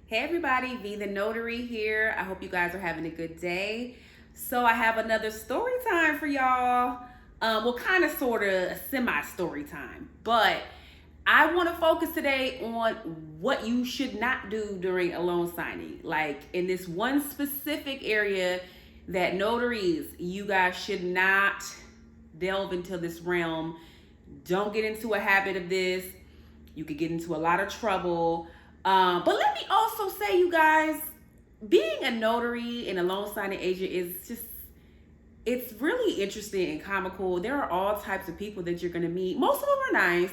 Hey everybody, V the Notary here. I hope you guys are having a good day. So I have another story time for y'all. Kind of, sort of a semi-story time, but I want to focus today on what you should not do during a loan signing. Like in this one specific area that notaries, you guys should not delve into this realm. Don't get into a habit of this. You could get into a lot of trouble. But let me also say, you guys, being a notary and a loan signing agent is just, it's really interesting and comical. There are all types of people that you're going to meet. Most of them are nice,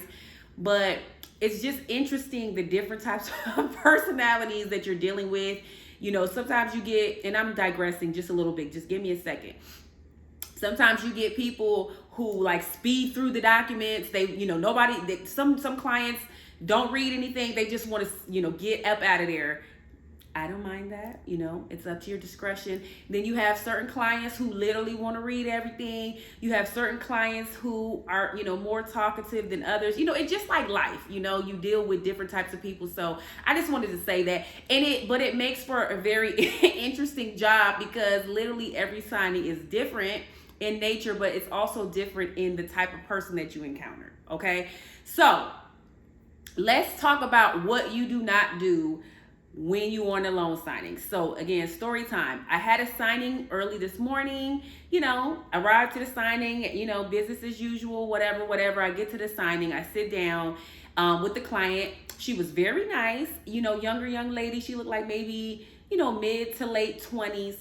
but it's just interesting the different types of personalities that you're dealing with. You know, sometimes you get, and I'm digressing just a little bit, just give me a second. Sometimes you get people who like speed through the documents. They, some clients don't read anything. They just want to, get up out of there. I don't mind that. It's up to your discretion. Then you have certain clients who literally want to read everything. You have certain clients who are, more talkative than others. It's just like life. You deal with different types of people. So I just wanted to say that. But it makes for a very interesting job because literally every signing is different in nature, but it's also different in the type of person that you encounter. Okay. So let's talk about what you do not do when you are on a loan signing. So again, story time. I had a signing early this morning, arrived to the signing, business as usual, whatever. I get to the signing, I sit down with the client. She was very nice, younger young lady. She looked like maybe, mid to late 20s.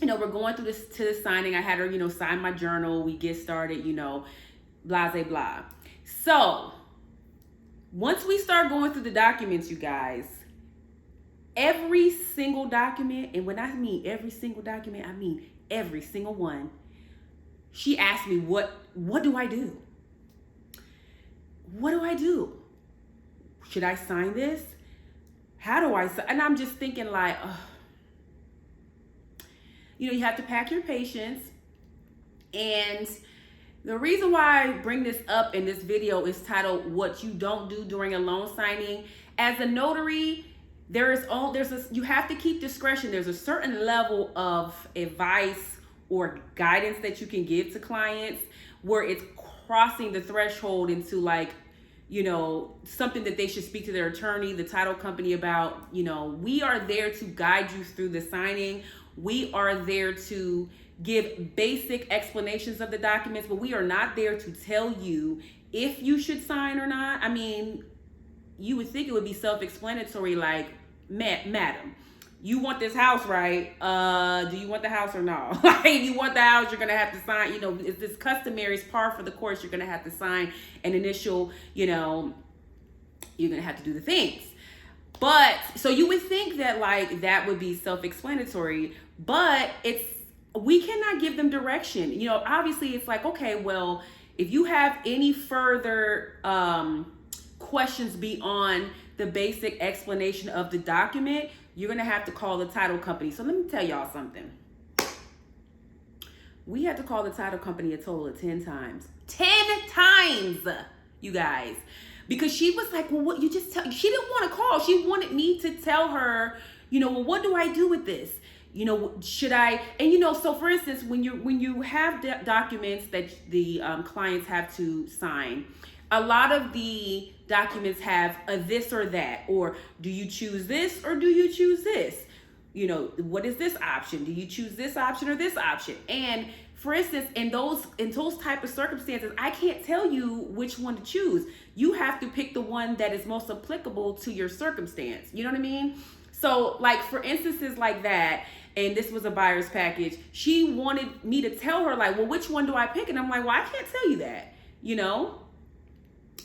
We're going through this to the signing. I had her, sign my journal. We get started, blah, blah, blah. So once we start going through the documents, you guys, every single document, and when I mean every single document, I mean every single one, she asked me, what do I do? What do I do? Should I sign this? How do I sign? And I'm just thinking like, you have to pack your patience. And the reason why I bring this up in this video is titled, What You Don't Do During a Loan Signing. As a notary, you have to keep discretion. There's a certain level of advice or guidance that you can give to clients where it's crossing the threshold into something that they should speak to their attorney, the title company about. We are there to guide you through the signing. We are there to give basic explanations of the documents, but we are not there to tell you if you should sign or not. I mean, you would think it would be self-explanatory, like, madam, you want this house, right? Do you want the house or no? Like, if you want the house, you're gonna have to sign, it's this customary, is par for the course. You're gonna have to sign an initial, you're gonna have to do the things. But so you would think that like that would be self-explanatory, but we cannot give them direction. Obviously it's like, okay, well, if you have any further questions beyond the basic explanation of the document, you're gonna have to call the title company. So let me tell y'all something. We had to call the title company a total of 10 times. 10 times, you guys. Because she was like, well, what you just tell, she didn't want to call. She wanted me to tell her, well, what do I do with this? Should I, and so for instance, when you have documents that the clients have to sign, a lot of the documents have a this or that, or do you choose this or do you choose this? What is this option? Do you choose this option or this option? And for instance, in those type of circumstances, I can't tell you which one to choose. You have to pick the one that is most applicable to your circumstance. You know what I mean? So like for instances like that, and this was a buyer's package, she wanted me to tell her like, well, which one do I pick? And I'm like, well, I can't tell you that.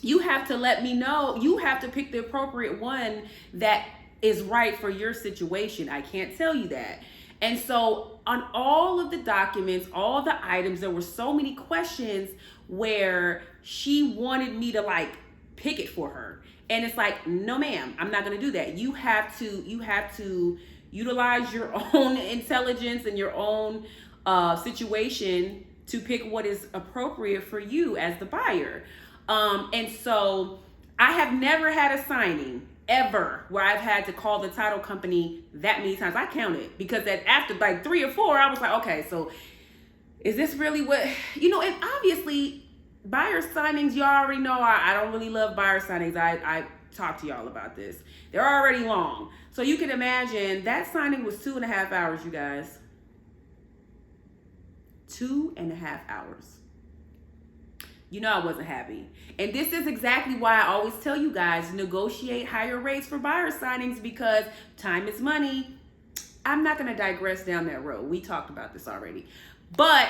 You have to let me know. You have to pick the appropriate one that is right for your situation. I can't tell you that. And so on all of the documents, all the items, there were so many questions where she wanted me to like pick it for her. And it's like, no, ma'am, I'm not going to do that. You have to utilize your own intelligence and your own situation to pick what is appropriate for you as the buyer. And so I have never had a signing ever where I've had to call the title company that many times. I counted, because after like 3 or 4, I was like, okay, so is this really what, and obviously buyer signings, y'all already know I don't really love buyer signings. I talked to y'all about this. They're already long. So you can imagine that signing was 2.5 hours, you guys. 2.5 hours. I wasn't happy. And this is exactly why I always tell you guys, negotiate higher rates for buyer signings, because time is money. I'm not going to digress down that road. We talked about this already. But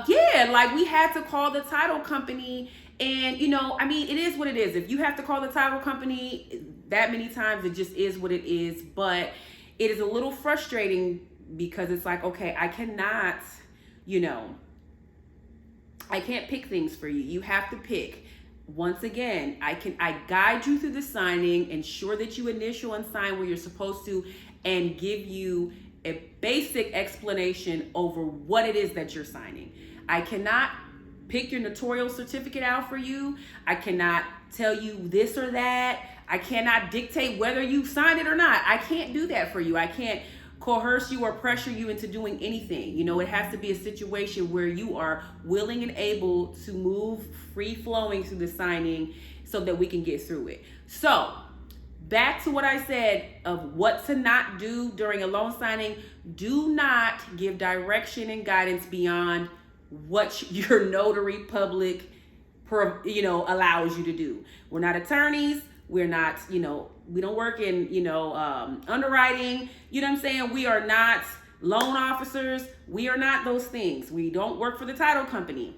we had to call the title company, and it is what it is. If you have to call the title company that many times, it just is what it is. But it is a little frustrating, because it's like, okay, I cannot, I can't pick things for you. You have to pick. Once again, I guide you through the signing, ensure that you initial and sign where you're supposed to, and give you a basic explanation over what it is that you're signing. I cannot pick your notarial certificate out for you. I cannot tell you this or that. I cannot dictate whether you signed it or not. I can't do that for you. I can't coerce you or pressure you into doing anything. It has to be a situation where you are willing and able to move free flowing through the signing so that we can get through it. So back to what I said of what to not do during a loan signing. Do not give direction and guidance beyond what your notary public allows you to do. We're not attorneys. We're not, we don't work in, underwriting. You know what I'm saying? We are not loan officers. We are not those things. We don't work for the title company.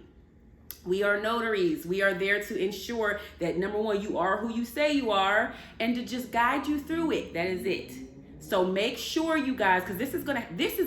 We are notaries. We are there to ensure that, number one, you are who you say you are, and to just guide you through it. That is it. So make sure, you guys, because this is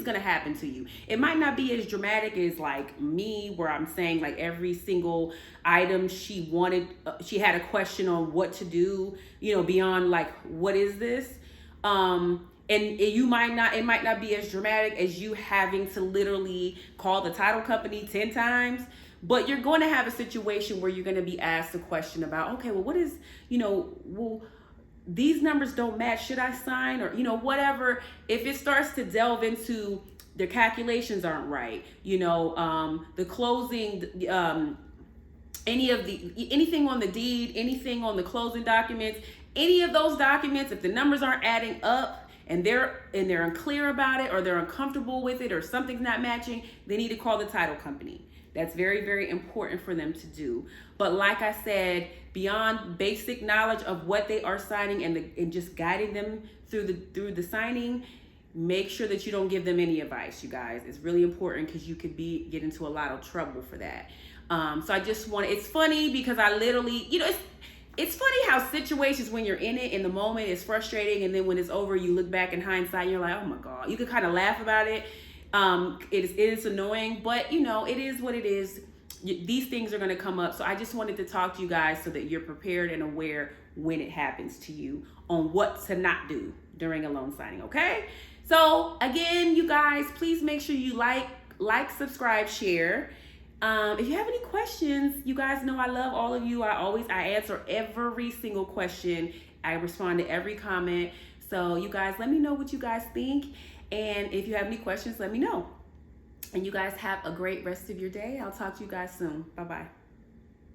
gonna happen to you. It might not be as dramatic as like me, where I'm saying like every single item she had a question on what to do, beyond like, what is this? And it might not be as dramatic as you having to literally call the title company 10 times. But you're going to have a situation where you're going to be asked a question about, okay, well, what is, these numbers don't match. Should I sign? Or, whatever. If it starts to delve into the calculations aren't right, the closing, anything on the deed, anything on the closing documents, any of those documents, if the numbers aren't adding up and they're unclear about it, or they're uncomfortable with it, or something's not matching, they need to call the title company. That's very, very important for them to do. But like I said, beyond basic knowledge of what they are signing and just guiding them through the signing, make sure that you don't give them any advice, you guys. It's really important, because you could get into a lot of trouble for that. So I just it's funny, because I literally, it's funny how situations, when you're in it in the moment, it's frustrating, and then when it's over, you look back in hindsight and you're like, oh my God. You could kind of laugh about it. It is annoying, but it is what it is. These things are going to come up. So I just wanted to talk to you guys so that you're prepared and aware when it happens to you on what to not do during a loan signing. Okay. So again, you guys, please make sure you like, subscribe, share. If you have any questions, you guys know I love all of you. I answer every single question. I respond to every comment. So you guys, let me know what you guys think. And if you have any questions, let me know. And you guys have a great rest of your day. I'll talk to you guys soon. Bye-bye.